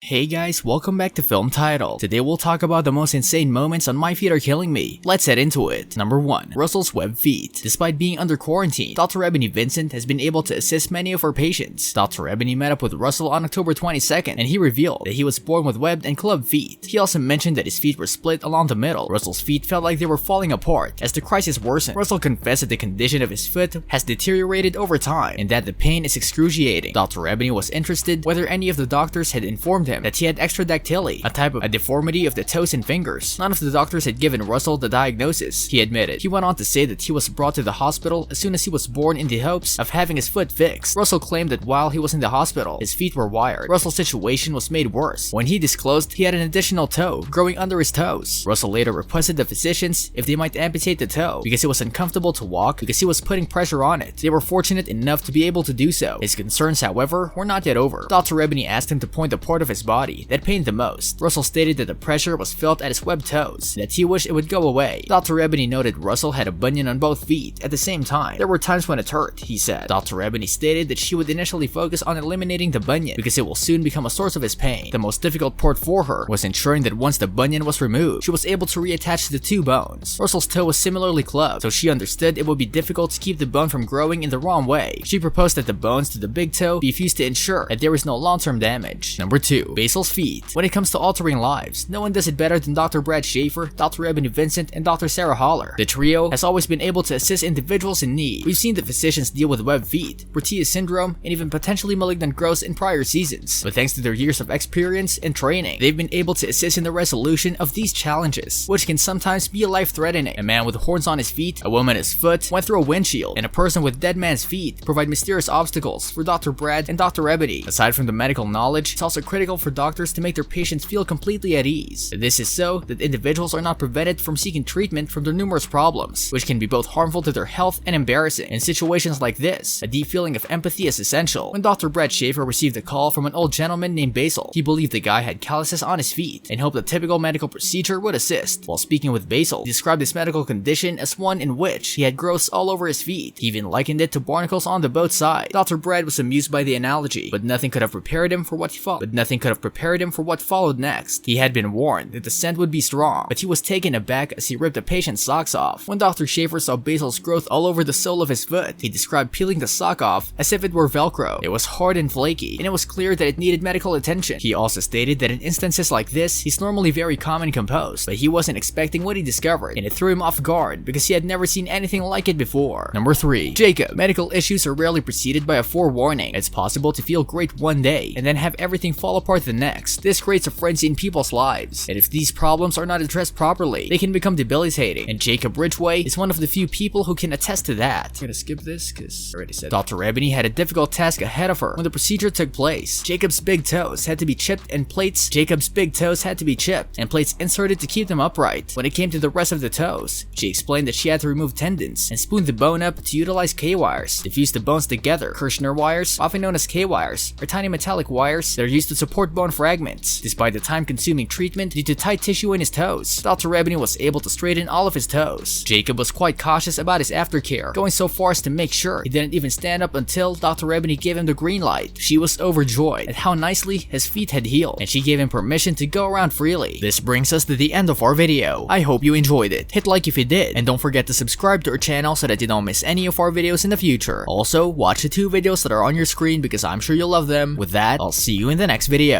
Hey guys, welcome back to Film Title. Today we'll talk about the most insane moments on My Feet Are Killing Me. Let's head into it. Number 1. Russell's webbed feet. Despite being under quarantine, Dr. Ebony Vincent has been able to assist many of her patients. Dr. Ebony met up with Russell on October 22nd and he revealed that he was born with webbed and clubbed feet. He also mentioned that his feet were split along the middle. Russell's feet felt like they were falling apart. As the crisis worsened, Russell confessed that the condition of his foot has deteriorated over time and that the pain is excruciating. Dr. Ebony was interested whether any of the doctors had informed him that he had extradactyly, a type of a deformity of the toes and fingers. None of the doctors had given Russell the diagnosis, he admitted. He went on to say that he was brought to the hospital as soon as he was born in the hopes of having his foot fixed. Russell claimed that while he was in the hospital, his feet were wired. Russell's situation was made worse when he disclosed he had an additional toe growing under his toes. Russell later requested the physicians if they might amputate the toe because it was uncomfortable to walk because he was putting pressure on it. They were fortunate enough to be able to do so. His concerns, however, were not yet over. Dr. Ebony asked him to point the part of his body that pained the most. Russell stated that the pressure was felt at his webbed toes and that he wished it would go away. Dr. Ebony noted Russell had a bunion on both feet at the same time. There were times when it hurt, he said. Dr. Ebony stated that she would initially focus on eliminating the bunion because it will soon become a source of his pain. The most difficult part for her was ensuring that once the bunion was removed, she was able to reattach the two bones. Russell's toe was similarly clubbed, so she understood it would be difficult to keep the bone from growing in the wrong way. She proposed that the bones to the big toe be fused to ensure that there is no long-term damage. Number 2. Basil's feet. When it comes to altering lives, no one does it better than Dr. Brad Schaefer, Dr. Ebony Vincent, and Dr. Sarah Haller. The trio has always been able to assist individuals in need. We've seen the physicians deal with webbed feet, Proteus syndrome, and even potentially malignant growths in prior seasons. But thanks to their years of experience and training, they've been able to assist in the resolution of these challenges, which can sometimes be life-threatening. A man with horns on his feet, a woman's foot went through a windshield, and a person with dead man's feet provide mysterious obstacles for Dr. Brad and Dr. Ebony. Aside from the medical knowledge, it's also critical for doctors to make their patients feel completely at ease. This is so that individuals are not prevented from seeking treatment from their numerous problems, which can be both harmful to their health and embarrassing. In situations like this, a deep feeling of empathy is essential. When Dr. Brad Schaefer received a call from an old gentleman named Basil, he believed the guy had calluses on his feet and hoped a typical medical procedure would assist. While speaking with Basil, he described his medical condition as one in which he had growths all over his feet. He even likened it to barnacles on the both sides. Dr. Brad was amused by the analogy, but nothing could have prepared him for what followed next. He had been warned that the scent would be strong, but he was taken aback as he ripped the patient's socks off. When Dr. Schaefer saw Basil's growth all over the sole of his foot, he described peeling the sock off as if it were Velcro. It was hard and flaky, and it was clear that it needed medical attention. He also stated that in instances like this, he's normally very calm and composed, but he wasn't expecting what he discovered, and it threw him off guard because he had never seen anything like it before. Number 3. Jacob. Medical issues are rarely preceded by a forewarning. It's possible to feel great one day and then have everything fall apart the next. This creates a frenzy in people's lives, and if these problems are not addressed properly, they can become debilitating, and Jacob Ridgway is one of the few people who can attest to that. I'm gonna skip this because I already said Dr. Ebony had a difficult task ahead of her when the procedure took place. Jacob's big toes had to be chipped and plates inserted to keep them upright. When it came to the rest of the toes, she explained that she had to remove tendons and spoon the bone up to utilize K-wires to fuse the bones together. Kirschner wires, often known as K-wires, are tiny metallic wires that are used to support bone fragments. Despite the time-consuming treatment due to tight tissue in his toes, Dr. Ebony was able to straighten all of his toes. Jacob was quite cautious about his aftercare, going so far as to make sure he didn't even stand up until Dr. Ebony gave him the green light. She was overjoyed at how nicely his feet had healed, and she gave him permission to go around freely. This brings us to the end of our video. I hope you enjoyed it. Hit like if you did, and don't forget to subscribe to our channel so that you don't miss any of our videos in the future. Also, watch the 2 videos that are on your screen because I'm sure you'll love them. With that, I'll see you in the next video.